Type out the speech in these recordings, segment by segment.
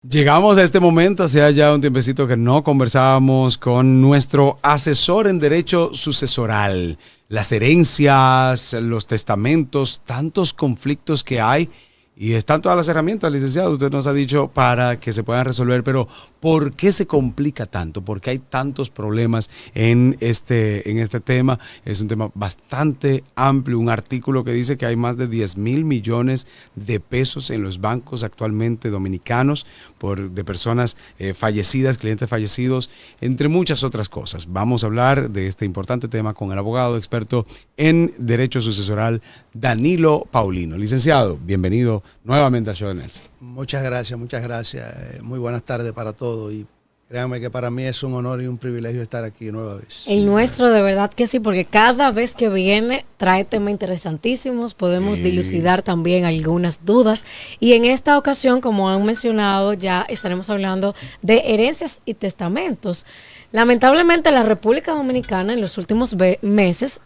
Llegamos a este momento, hacía ya un tiempecito que no conversábamos con nuestro asesor en derecho sucesoral. Las herencias, los testamentos, tantos conflictos que hay y están todas las herramientas, licenciado, usted nos ha dicho para que se puedan resolver, pero ¿por qué se complica tanto? ¿Por qué hay tantos problemas en este tema? Es un tema bastante amplio, un artículo que dice que hay más de 10,000 millones de pesos en los bancos actualmente dominicanos de personas fallecidas, clientes fallecidos, entre muchas otras cosas. Vamos a hablar de este importante tema con el abogado experto en derecho sucesoral, Danilo Paulino. Licenciado, bienvenido nuevamente a Show de Nelson. Muchas gracias, muchas gracias. Muy buenas tardes para todos y créanme que para mí es un honor y un privilegio estar aquí nueva vez. El nuestro de verdad que sí, porque cada vez que viene trae temas interesantísimos, podemos dilucidar también algunas dudas y en esta ocasión, como han mencionado, ya estaremos hablando de herencias y testamentos. Lamentablemente la República Dominicana en los últimos meses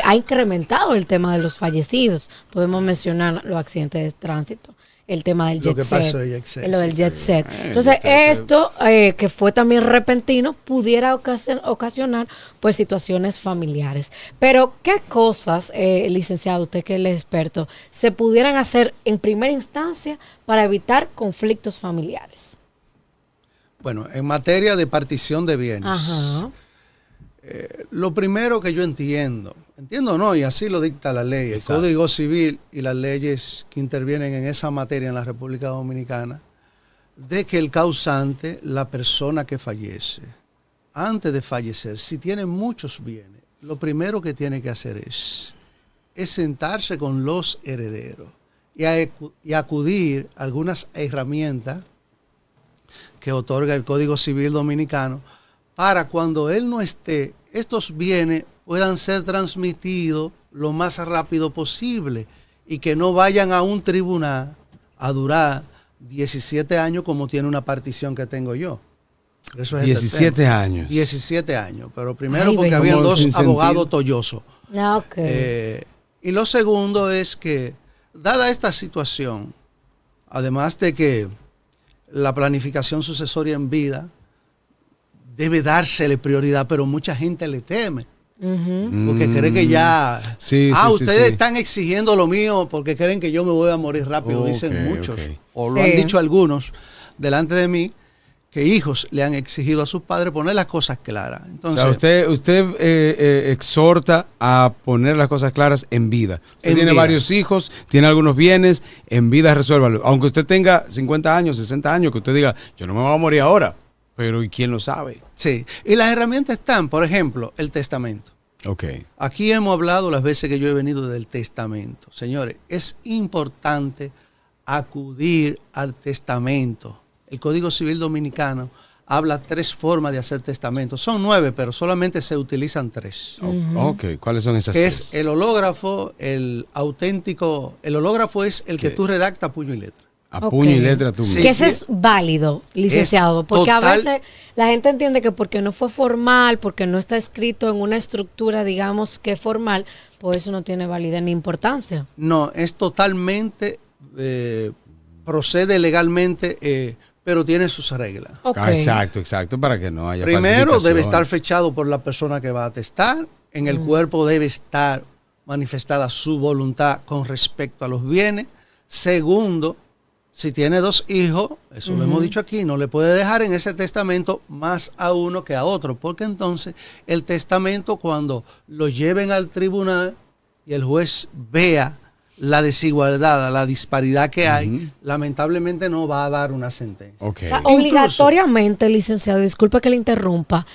ha incrementado el tema de los fallecidos. Podemos mencionar los accidentes de tránsito, el tema del jet set, lo del jet set. Entonces, esto que fue también repentino, pudiera ocasionar pues situaciones familiares. Pero, ¿qué cosas, licenciado, usted que es el experto, se pudieran hacer en primera instancia para evitar conflictos familiares? Bueno, en materia de partición de bienes, lo primero que yo entiendo no, y así lo dicta la ley, el Código Civil y las leyes que intervienen en esa materia en la República Dominicana, de que el causante, la persona que fallece, antes de fallecer, si tiene muchos bienes, lo primero que tiene que hacer es sentarse con los herederos y acudir a algunas herramientas que otorga el Código Civil Dominicano para cuando él no esté, estos bienes puedan ser transmitidos lo más rápido posible y que no vayan a un tribunal a durar 17 años como tiene una partición que tengo yo. Eso es 17 años. 17 años, pero primero porque habían dos abogados tollosos. Y lo segundo es que, dada esta situación, además de que la planificación sucesoria en vida debe dársele prioridad, pero mucha gente le teme. Porque cree que ya ustedes están exigiendo lo mío porque creen que yo me voy a morir rápido, dicen muchos, o lo han dicho algunos delante de mí, que hijos le han exigido a sus padres poner las cosas claras. Entonces, o sea, usted exhorta a poner las cosas claras en vida. Usted tiene varios hijos, tiene algunos bienes, en vida resuélvalo. Aunque usted tenga 50 años, 60 años, que usted diga, yo no me voy a morir ahora. Pero ¿y quién lo sabe? Sí, y las herramientas están, por ejemplo, el testamento. Aquí hemos hablado las veces que yo he venido del testamento. Señores, es importante acudir al testamento. El Código Civil Dominicano habla 3 formas de hacer testamento. Son 9, pero solamente se utilizan 3. ¿Cuáles son esas 3? Que es el hológrafo, el auténtico. El hológrafo es el que tú redactas a puño y letra. A puño y letra tú mismo. Que ese es válido, licenciado, porque a veces la gente entiende que porque no fue formal, porque no está escrito en una estructura, digamos, que formal, pues eso no tiene validez ni importancia. No, es totalmente, procede legalmente, pero tiene sus reglas. Exacto, para que no haya Primero, debe estar fechado por la persona que va a atestar. En el cuerpo debe estar manifestada su voluntad con respecto a los bienes. Segundo, si tiene 2 hijos, eso lo hemos dicho aquí, no le puede dejar en ese testamento más a uno que a otro, porque entonces el testamento, cuando lo lleven al tribunal y el juez vea la desigualdad, la disparidad que hay, lamentablemente no va a dar una sentencia. O sea, obligatoriamente, licenciado, disculpe que le interrumpa,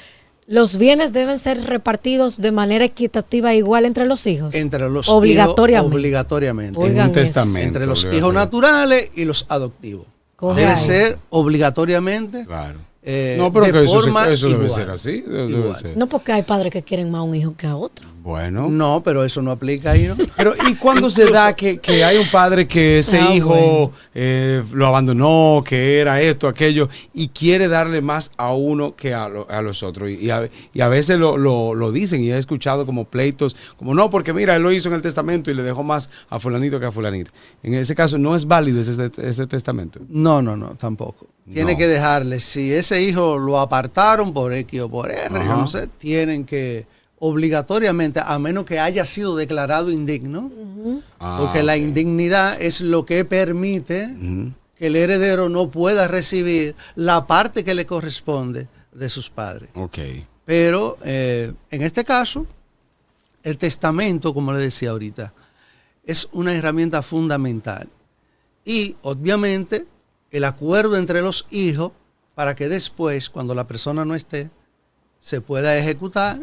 ¿los bienes deben ser repartidos de manera equitativa e igual entre los hijos? Entre los obligatoriamente. Hijos, obligatoriamente. En un testamento. Entre los hijos naturales y los adoptivos. Debe ser obligatoriamente. Claro. No, pero que eso debe ser así. Debe ser. No, porque hay padres que quieren más a un hijo que a otro. Bueno. No, pero eso no aplica ahí, ¿no? Pero ¿y cuándo se da que hay un padre que ese hijo lo abandonó, que era esto, aquello, y quiere darle más a uno que a los otros? Y a veces lo dicen, y he escuchado como pleitos, como no, porque mira, él lo hizo en el testamento y le dejó más a fulanito que a fulanito. En ese caso, ¿no es válido ese testamento? No, tampoco. tiene No. que dejarle. Si ese hijo lo apartaron por X o por R, Ajá. yo no sé, tienen que obligatoriamente, a menos que haya sido declarado indigno, porque la ok. indignidad es lo que permite Ujú. que el heredero no pueda recibir la parte que le corresponde de sus padres. Ok. Pero en este caso, el testamento, como le decía ahorita, es una herramienta fundamental. Y obviamente el acuerdo entre los hijos para que después, cuando la persona no esté, se pueda ejecutar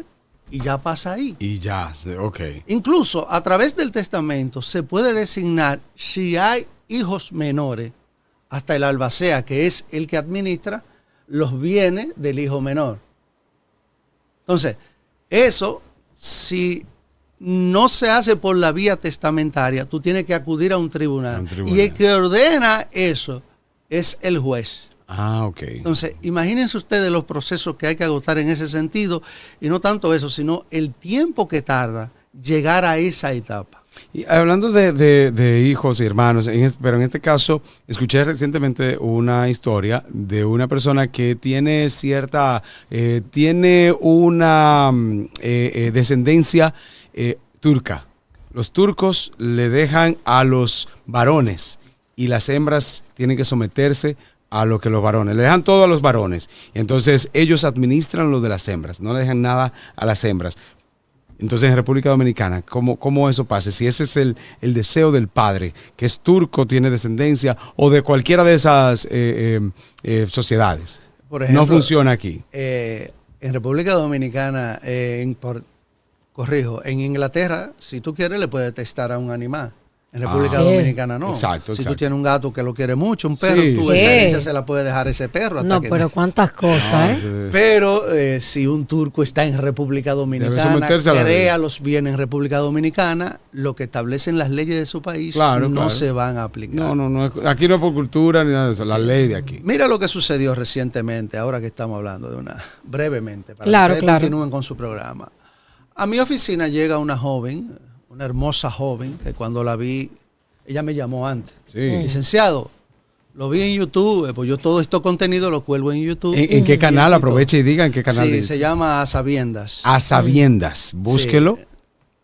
y ya pasa ahí. Y ya, ok. Incluso a través del testamento se puede designar si hay hijos menores, hasta el albacea, que es el que administra los bienes del hijo menor. Entonces, eso, si no se hace por la vía testamentaria, tú tienes que acudir a un tribunal. A un tribunal. Y el que ordena eso es el juez. Ah, ok. Entonces, imagínense ustedes los procesos que hay que agotar en ese sentido, y no tanto eso, sino el tiempo que tarda llegar a esa etapa. Y hablando de hijos y hermanos, pero en este caso, escuché recientemente una historia de una persona que tiene tiene una descendencia turca. Los turcos le dejan a los varones y las hembras tienen que someterse a lo que los varones, le dejan todo a los varones. Entonces ellos administran lo de las hembras, no le dejan nada a las hembras. Entonces en República Dominicana, ¿cómo eso pasa? Si ese es el deseo del padre, que es turco, tiene descendencia, o de cualquiera de esas sociedades. Por ejemplo, no funciona aquí. En República Dominicana, corrijo, en Inglaterra, si tú quieres, le puedes testar a un animal. En República Dominicana no. Exacto, Si exacto. tú tienes un gato que lo quiere mucho, un perro, Sí, tú sí. esa herencia se la puedes dejar a ese perro. Hasta No, que pero cuántas cosas, ¿eh? Pero si un turco está en República Dominicana, someterse a la ley. crea los bienes en República Dominicana, lo que establecen las leyes de su país Claro, no claro. se van a aplicar. No, aquí no es por cultura ni nada de eso, la ley de aquí. Mira lo que sucedió recientemente, ahora que estamos hablando de una, brevemente, para Claro, que ustedes claro. continúen con su programa. A mi oficina llega una joven, una hermosa joven, que cuando la vi, ella me llamó antes. Sí. Licenciado, lo vi en YouTube, pues yo todo este contenido lo cuelgo en YouTube. ¿En qué canal? Y Aproveche y diga en qué canal. Sí, dice. se llama A Sabiendas. A sabiendas. Búsquelo Sí.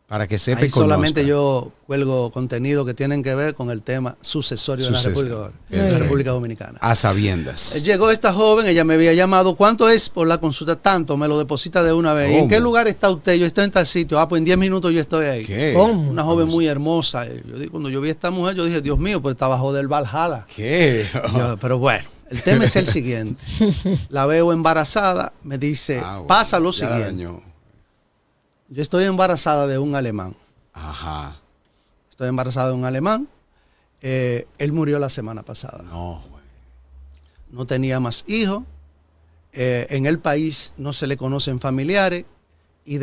para que sepa Ahí y conozca. solamente yo cuelgo contenido que tienen que ver con el tema sucesorio en Sucesorio. la Perfecto. República Dominicana. A sabiendas. Llegó esta joven, ella me había llamado, ¿cuánto es por la consulta? Tanto, me lo deposita de una vez. ¿Y en ¿Cómo? qué lugar está usted? Yo estoy en tal sitio. Ah, pues en 10 minutos yo estoy ahí. ¿Qué? ¿Cómo? Una joven muy hermosa. Cuando yo vi a esta mujer, yo dije, Dios mío, pues está bajo del Valhalla. ¿Qué? Pero bueno, el tema es el siguiente. La veo embarazada, me dice, Ah, bueno, pasa lo ya la siguiente. dañó. Yo estoy embarazada de un alemán. Ajá. Estoy embarazada de un alemán. Él murió la semana pasada. No, güey. No tenía más hijos. En el país no se le conocen familiares. Y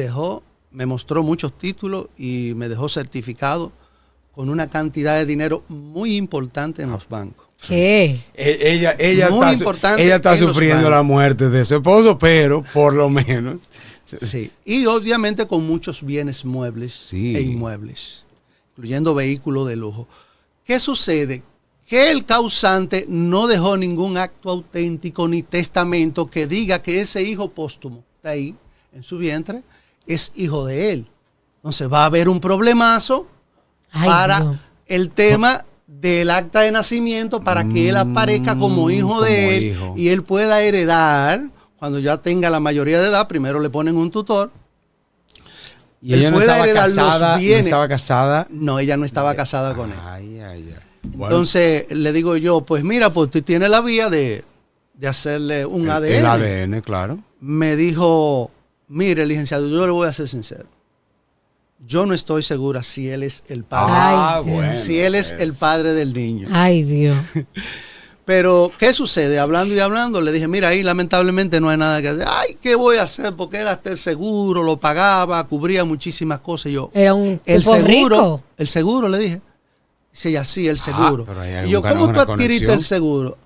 me mostró muchos títulos y me dejó certificado con una cantidad de dinero muy importante en los bancos. ¿Qué? Ella Muy está, importante ella está en los sufriendo bancos. la muerte de su esposo, pero por lo menos. Sí. Y obviamente con muchos bienes muebles Sí. e inmuebles, incluyendo vehículos de lujo. ¿Qué sucede? Que el causante no dejó ningún acto auténtico ni testamento que diga que ese hijo póstumo está ahí en su vientre, es hijo de él. Entonces va a haber un problemazo Ay, para Dios. el tema del acta de nacimiento para que él aparezca como hijo de como él hijo. y él pueda heredar. Cuando ya tenga la mayoría de edad, primero le ponen un tutor. Y Él ella no puede estaba heredar los casada. No bienes. estaba casada. No, ella no estaba casada con él. Ay, ay, ay. Bueno, Entonces le digo yo, pues mira, pues tú tienes la vía de hacerle un ADN. el ADN, claro. Me dijo, mire, licenciado, yo le voy a ser sincero. Yo no estoy segura si él es el padre. Ay, bueno. si él es pues. el padre del niño. Ay, Dios. Pero, ¿qué sucede? Hablando y hablando, le dije, mira, ahí lamentablemente no hay nada que hacer. Ay, ¿qué voy a hacer? Porque él hasta el seguro lo pagaba, cubría muchísimas cosas. Y yo, Era un el tipo seguro, rico. el seguro, le dije. Dice ella, sí, el seguro. pero ahí hay Y yo, una ¿cómo tú adquiriste conexión? el seguro?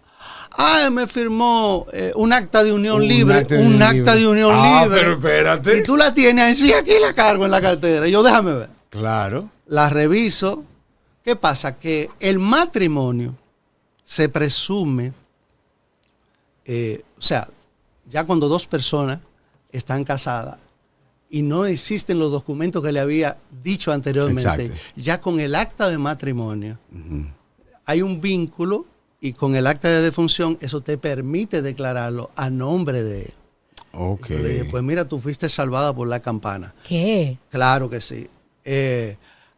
Ah, me firmó un acta de unión libre. acta de Un unión acta libre. de unión libre. Pero espérate. Y tú la tienes ahí, sí, aquí la cargo en la cartera. Y yo, déjame ver. Claro. La reviso. ¿Qué pasa? Que el matrimonio se presume o sea, ya cuando dos personas están casadas y no existen los documentos que le había dicho anteriormente, Exacto. ya con el acta de matrimonio hay un vínculo y con el acta de defunción eso te permite declararlo a nombre de él. Ok. Yo le dije, pues mira, tú fuiste salvada por la campana. ¿Qué? Claro que sí.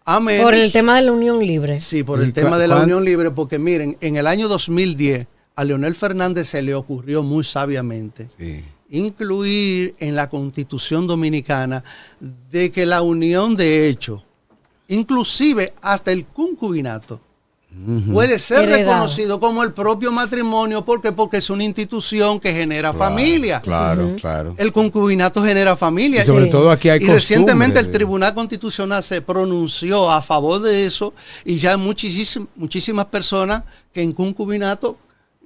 A menos, Por el tema de la unión libre. Sí, por ¿Y el tema de la cuán- unión libre, porque miren, en el año 2010 a Leonel Fernández se le ocurrió muy sabiamente Sí. incluir en la Constitución Dominicana de que la unión de hecho, inclusive hasta el concubinato, puede ser Heredado. reconocido como el propio matrimonio. ¿Por qué? Porque es una institución que genera familia. Claro, claro. El concubinato genera familia. Y sobre Sí. todo aquí hay Y recientemente costumbre el Tribunal Constitucional se pronunció a favor de eso y ya hay muchísimas personas que en concubinato,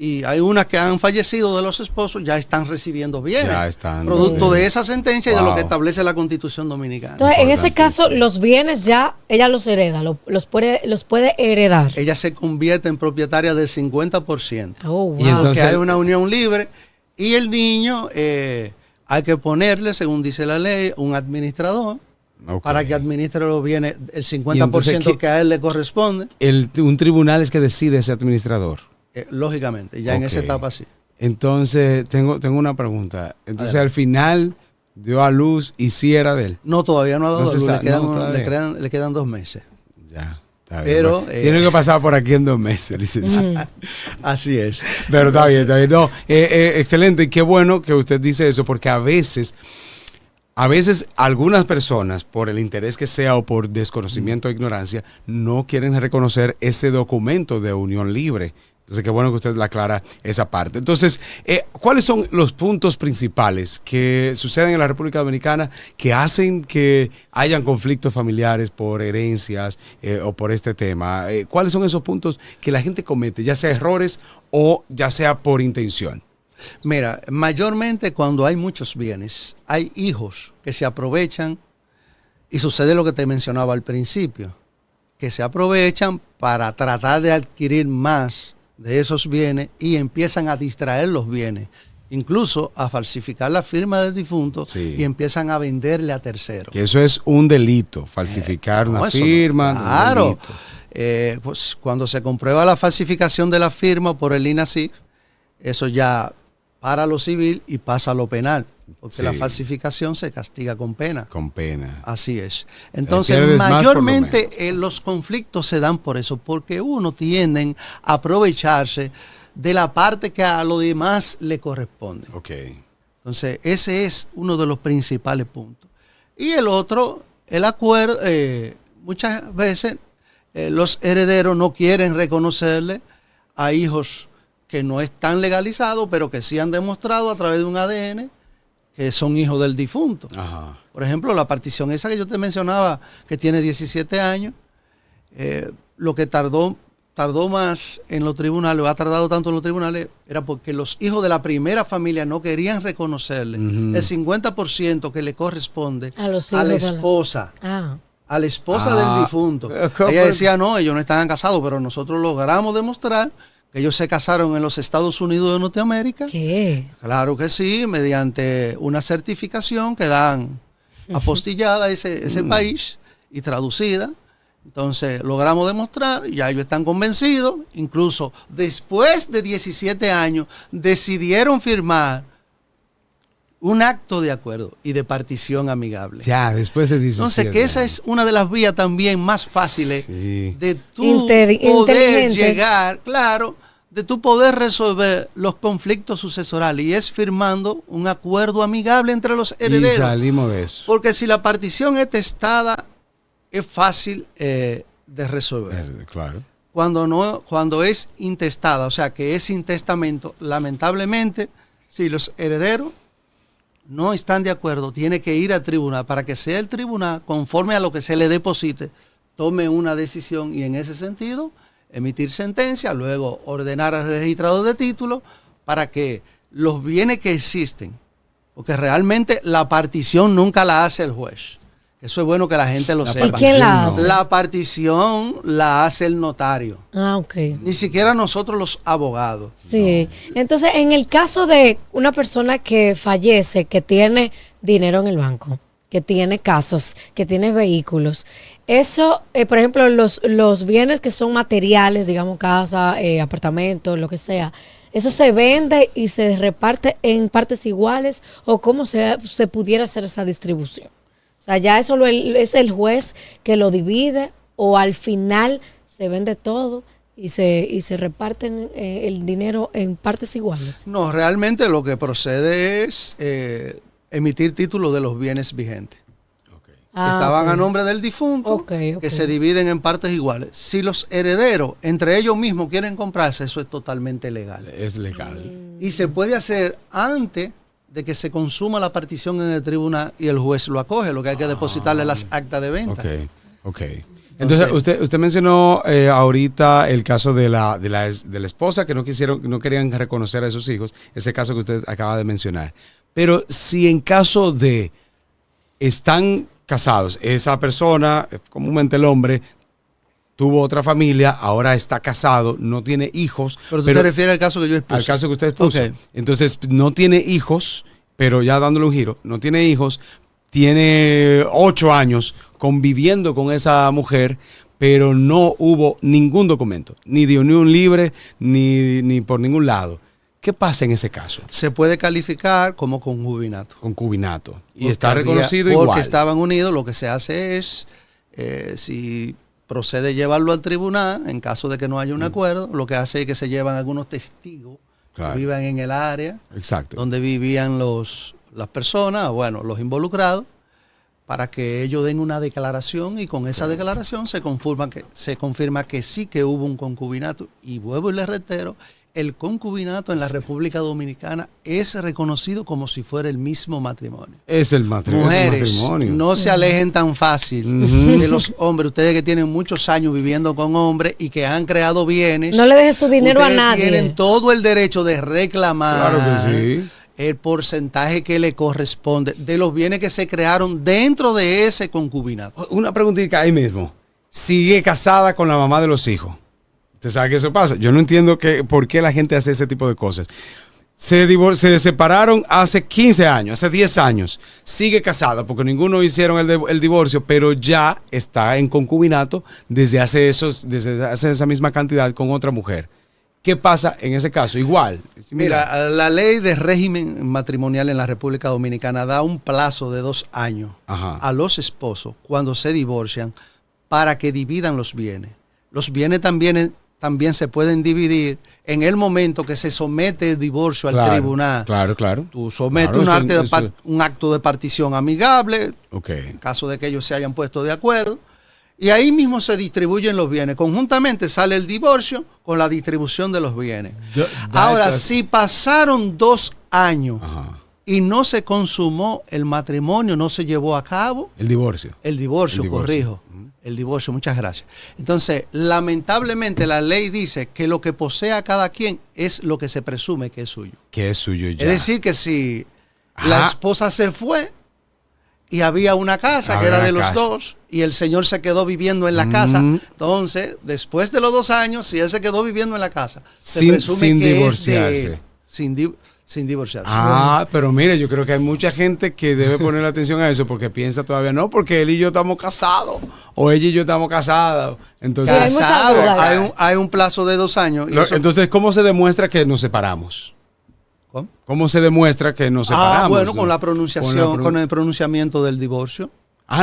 y hay unas que han fallecido de los esposos, ya están recibiendo bienes. Ya están. Producto Sí. de esa sentencia y de lo Wow. que establece la Constitución Dominicana. Entonces, en ese caso, Importantísimo. los bienes ya ella los hereda, los puede heredar. Ella se convierte en propietaria del 50%. Oh, wow. Y entonces- Porque hay una unión libre y el niño hay que ponerle, según dice la ley, un administrador Ok. para que administre los bienes, el Y 50% entonces, que a él le corresponde, Un tribunal es que decide ese administrador. lógicamente, ya en esa Ok. etapa sí. Entonces, tengo una pregunta. Entonces, Adelante. al final, dio a luz y sí era de él. No, todavía no ha dado No se luz, sabe, le quedan 2 meses. Ya, está bien. Pero, Bueno, tiene que pasar por aquí en 2 meses, licenciado. Así es. Pero está bien, está bien. No, excelente. Y qué bueno que usted dice eso, porque a veces algunas personas, por el interés que sea o por desconocimiento o ignorancia, no quieren reconocer ese documento de unión libre. Entonces, qué bueno que usted le aclara esa parte. Entonces, ¿cuáles son los puntos principales que suceden en la República Dominicana que hacen que hayan conflictos familiares por herencias o por este tema? ¿Cuáles son esos puntos que la gente comete, ya sea errores o ya sea por intención? Mira, mayormente cuando hay muchos bienes, hay hijos que se aprovechan y sucede lo que te mencionaba al principio, que se aprovechan para tratar de adquirir más de esos bienes y empiezan a distraer los bienes, incluso a falsificar la firma del difunto Sí. y empiezan a venderle a terceros. Que eso es un delito, falsificar No, una eso no. firma. Claro. Un delito. Pues cuando se comprueba la falsificación de la firma por el INASIF, eso ya para lo civil y pasa a lo penal, porque Sí. la falsificación se castiga con pena. Con pena. Así es. Entonces, pierdes más, por lo mayormente los conflictos se dan por eso, porque uno tienden a aprovecharse de la parte que a lo demás le corresponde. Ok. Entonces, ese es uno de los principales puntos. Y el otro, el acuerdo, muchas veces los herederos no quieren reconocerle a hijos que no están legalizados, pero que sí han demostrado a través de un ADN que son hijos del difunto. Ajá. Por ejemplo, la partición esa que yo te mencionaba, que tiene 17 años, lo que tardó más en los tribunales, o ha tardado tanto en los tribunales, era porque los hijos de la primera familia no querían reconocerle Ujú. el 50% que le corresponde A los a la hijos de la- esposa. Ah, A la esposa Ah, del difunto. ¿cómo? Ella decía, no, ellos no estaban casados, pero nosotros logramos demostrar que ellos se casaron en los Estados Unidos de Norteamérica. ¿qué? Claro que sí, mediante una certificación que dan apostillada a ese país y traducida. Entonces logramos demostrar, ya ellos están convencidos, incluso después de 17 años decidieron firmar un acto de acuerdo y de partición amigable. Ya, después de 17 Entonces, que esa años. es una de las vías también más fáciles Sí. de tú Inteligente. poder llegar, claro, de tú poder resolver los conflictos sucesorales y es firmando un acuerdo amigable entre los Y herederos. salimos de eso. Porque si la partición es testada, es fácil de resolver. Claro. Cuando es intestada, o sea, que es sin testamento, lamentablemente, si los herederos no están de acuerdo, tiene que ir al tribunal para que sea el tribunal, conforme a lo que se le deposite, tome una decisión y en ese sentido emitir sentencia, luego ordenar al registrador de títulos para que los bienes que existen, porque realmente la partición nunca la hace el juez. Eso es bueno que la gente lo sepa. ¿Y quién la hace? La partición la hace el notario. Ah, ok. Ni siquiera nosotros los abogados. Sí. Entonces, en el caso de una persona que fallece, que tiene dinero en el banco, que tiene casas, que tiene vehículos, eso, por ejemplo, los bienes que son materiales, digamos casa, apartamento, lo que sea, ¿eso se vende y se reparte en partes iguales? ¿O cómo se pudiera hacer esa distribución? O sea, ya eso es el juez que lo divide, o al final se vende todo y se reparten el dinero en partes iguales. No, realmente lo que procede es emitir títulos de los bienes vigentes. Que estaban a nombre del difunto, que se dividen en partes iguales. Si los herederos entre ellos mismos quieren comprarse, eso es totalmente legal. Es legal. Y se puede hacer antes de que se consuma la partición en el tribunal y el juez lo acoge. Lo que hay que depositarle las actas de venta. Ok. Entonces, usted mencionó ahorita el caso de la esposa que no querían reconocer a esos hijos, ese caso que usted acaba de mencionar. Pero si en caso de están casados, esa persona, comúnmente el hombre, tuvo otra familia, ahora está casado, no tiene hijos. Pero tú te refieres al caso que yo expuse. Al caso que usted expuso. Okay. Entonces, no tiene hijos, pero ya dándole un giro, no tiene hijos, tiene 8 años conviviendo con esa mujer, pero no hubo ningún documento, ni de unión libre, ni por ningún lado. ¿Qué pasa en ese caso? Se puede calificar como concubinato. Concubinato. Y Porque está reconocido igual. Porque estaban unidos, lo que se hace es, si procede llevarlo al tribunal, en caso de que no haya un acuerdo, lo que hace es que se llevan algunos testigos que vivan en el área donde vivían las personas, bueno, los involucrados, para que ellos den una declaración y con esa declaración se confirma que sí que hubo un concubinato. Y vuelvo y les reitero, el concubinato en la República Dominicana es reconocido como si fuera el mismo matrimonio. Es el matrimonio. Mujeres, no se alejen tan fácil de los hombres. Ustedes que tienen muchos años viviendo con hombres y que han creado bienes. No le deje su dinero a nadie. Tienen todo el derecho de reclamar. Claro que sí. El porcentaje que le corresponde de los bienes que se crearon dentro de ese concubinato. Una preguntita ahí mismo. ¿Sigue casada con la mamá de los hijos? Usted sabe que eso pasa. Yo no entiendo por qué la gente hace ese tipo de cosas. Se separaron hace 15 años, hace 10 años. Sigue casada porque ninguno hicieron el divorcio, pero ya está en concubinato desde hace esa misma cantidad con otra mujer. ¿Qué pasa en ese caso? Igual. Mira, la ley de régimen matrimonial en la República Dominicana da un plazo de 2 años a los esposos cuando se divorcian para que dividan los bienes. Los bienes también se pueden dividir en el momento que se somete el divorcio al tribunal. Claro. Tú sometes un acto de partición amigable, en caso de que ellos se hayan puesto de acuerdo, y ahí mismo se distribuyen los bienes. Conjuntamente sale el divorcio con la distribución de los bienes. Ahora, si pasaron 2 años y no se consumó el matrimonio, no se llevó a cabo. El divorcio, corrijo. El divorcio, muchas gracias. Entonces, lamentablemente la ley dice que lo que posea cada quien es lo que se presume que es suyo. Que es suyo ya. Es decir, que si la esposa se fue y había una casa que era de los dos y el señor se quedó viviendo en la casa, entonces, después de los 2 años, si él se quedó viviendo en la casa, se presume sin que divorciarse. Es sin divorciarse. Pero mire, yo creo que hay mucha gente que debe poner atención a eso porque piensa todavía no, porque él y yo estamos casados o ella y yo estamos casados. Entonces, hay un plazo de 2 años. Entonces, ¿cómo se demuestra que nos separamos? ¿Cómo se demuestra que nos separamos? Bueno, con la pronunciación, con el pronunciamiento del divorcio.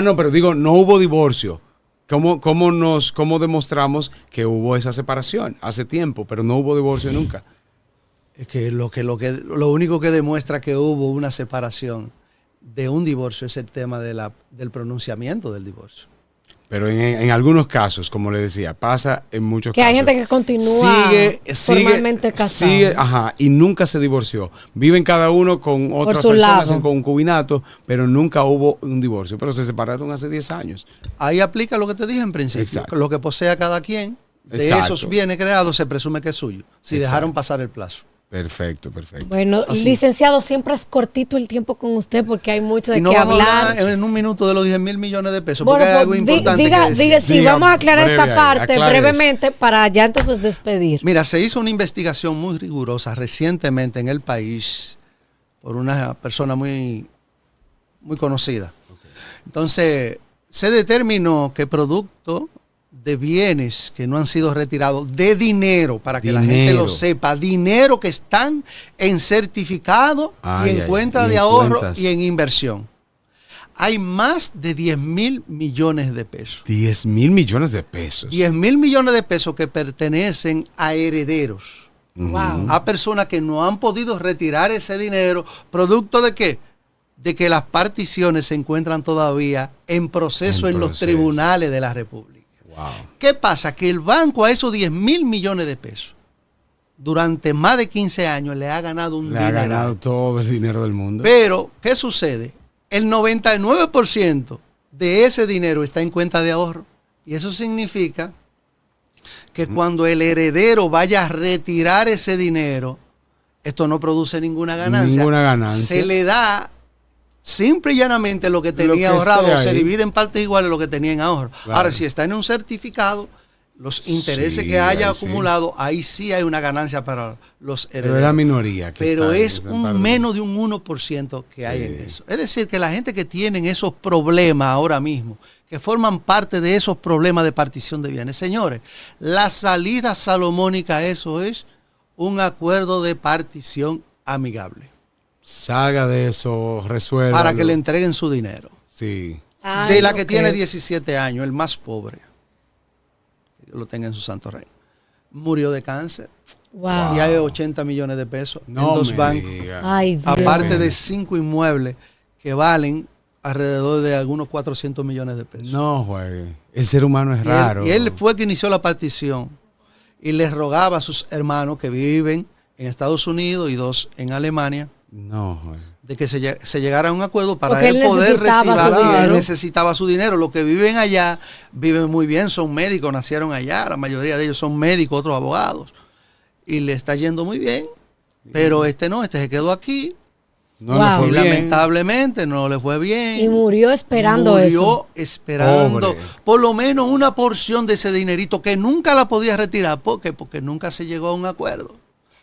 No, pero digo, no hubo divorcio. ¿Cómo demostramos que hubo esa separación hace tiempo, pero no hubo divorcio nunca? Es que lo único que demuestra que hubo una separación de un divorcio es el tema del pronunciamiento del divorcio. Pero en algunos casos, como le decía, pasa en muchos casos. Que hay gente que continúa formalmente casada. Y nunca se divorció. Viven cada uno con otras personas en concubinato, pero nunca hubo un divorcio. Pero se separaron hace 10 años. Ahí aplica lo que te dije en principio. Exacto. Lo que posea cada quien de esos bienes creados se presume que es suyo, si dejaron pasar el plazo. Perfecto, perfecto. Bueno, Así. licenciado, siempre es cortito el tiempo con usted porque hay mucho de Y no qué vamos a hablar. hablar en un minuto de los 10 mil millones de pesos, Bueno, porque hay algo pues, importante que decir. diga, sí, Diga, vamos a aclarar breve esta ahí, parte aclare brevemente para ya entonces despedir. Mira, se hizo una investigación muy rigurosa recientemente en el país por una persona muy conocida. Entonces, se determinó que producto de bienes que no han sido retirados, de dinero, para que la gente lo sepa, dinero que están en certificado y en cuenta de ahorro y en inversión. Hay más de 10 mil millones de pesos. 10 mil millones de pesos. 10 mil millones de pesos que pertenecen a herederos. Wow. A personas que no han podido retirar ese dinero, ¿producto de qué? De que las particiones se encuentran todavía en proceso en los tribunales de la República. Wow. ¿Qué pasa? Que el banco a esos 10 mil millones de pesos, durante más de 15 años, le ha ganado un dinero. Le ha ganado todo el dinero del mundo. Pero, ¿qué sucede? El 99% de ese dinero está en cuenta de ahorro. Y eso significa que cuando el heredero vaya a retirar ese dinero, esto no produce ninguna ganancia. Ninguna ganancia. Se le da simple y llanamente lo que tenía ahorrado, se divide en partes iguales lo que tenía en ahorro. Claro. Ahora, si está en un certificado, los intereses que haya acumulado, ahí sí hay una ganancia para los herederos. Pero es la minoría. Pero es menos de un 1% que hay en eso. Es decir, que la gente que tienen esos problemas ahora mismo, que forman parte de esos problemas de partición de bienes, señores, la salida salomónica a eso es un acuerdo de partición amigable. Salga de eso, resuelva. Para que le entreguen su dinero. Sí. Ay, De la que ok. tiene 17 años, el más pobre, que Dios lo tenga en su santo reino, murió de cáncer. Wow. Y hay 80 millones de pesos No en dos me bancos. diga. Ay, Dios. Aparte de 5 inmuebles que valen alrededor de algunos 400 millones de pesos. No, juegue. El ser humano es Y raro. él fue que inició la partición y les rogaba a sus hermanos que viven en Estados Unidos y 2 en Alemania, No, juegue. de que se llegara a un acuerdo para Porque él él poder necesitaba recibir. su dinero. Él necesitaba su dinero. Los que viven allá viven muy bien, son médicos, nacieron allá, la mayoría de ellos son médicos, otros abogados. Y le está yendo muy bien, pero este se quedó aquí. No Wow. le fue Y bien. lamentablemente no le fue bien. Y murió esperando eso. Murió esperando Pobre. por lo menos una porción de ese dinerito que nunca la podía retirar. ¿Por qué? Porque nunca se llegó a un acuerdo.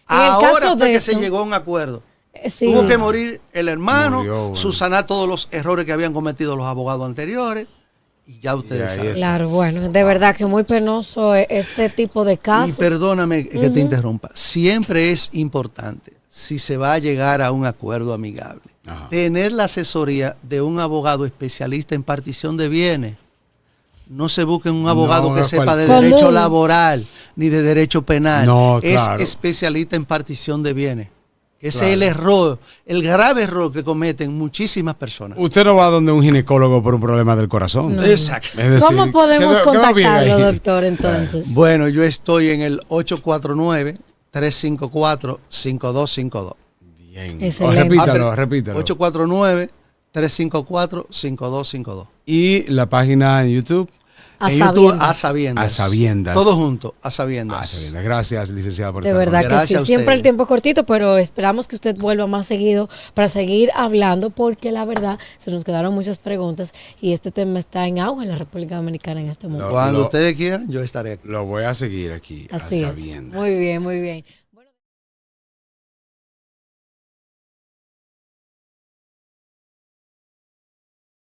En el Ahora caso fue de que eso, se llegó a un acuerdo. Sí. Tuvo que morir el hermano, Murió, bueno. subsanar todos los errores que habían cometido los abogados anteriores. Y ya ustedes ahí saben. está. Claro, bueno, de verdad que muy penoso este tipo de Y casos. perdóname que te interrumpa. Siempre es importante, si se va a llegar a un acuerdo amigable, Ajá. tener la asesoría de un abogado especialista en partición de bienes. No se busquen un abogado No, que sepa de Común. derecho laboral ni de derecho penal. No, es claro. especialista en partición de bienes. Ese Claro. es el error, el grave error que cometen muchísimas personas. Usted no va donde un ginecólogo por un problema del corazón. No. Exacto. Es decir, ¿Cómo podemos quedó bien contactarlo, ahí. doctor, entonces? Bueno, yo estoy en el 849-354-5252. Bien. Excelente. Repítalo, repítalo. 849-354-5252. Y la página en YouTube. A En YouTube, sabiendas. a sabiendas. A sabiendas. Todo junto, a sabiendas. Ah, sabiendas. Gracias, licenciada, por De estar verdad con que Gracias sí, a siempre ustedes. el tiempo es cortito, pero esperamos que usted vuelva más seguido para seguir hablando, porque la verdad se nos quedaron muchas preguntas y este tema está en auge en la República Dominicana en este momento. Cuando Lo- ustedes quieran, yo estaré aquí. Lo voy a seguir aquí. Así a es. sabiendas. Muy bien, muy bien.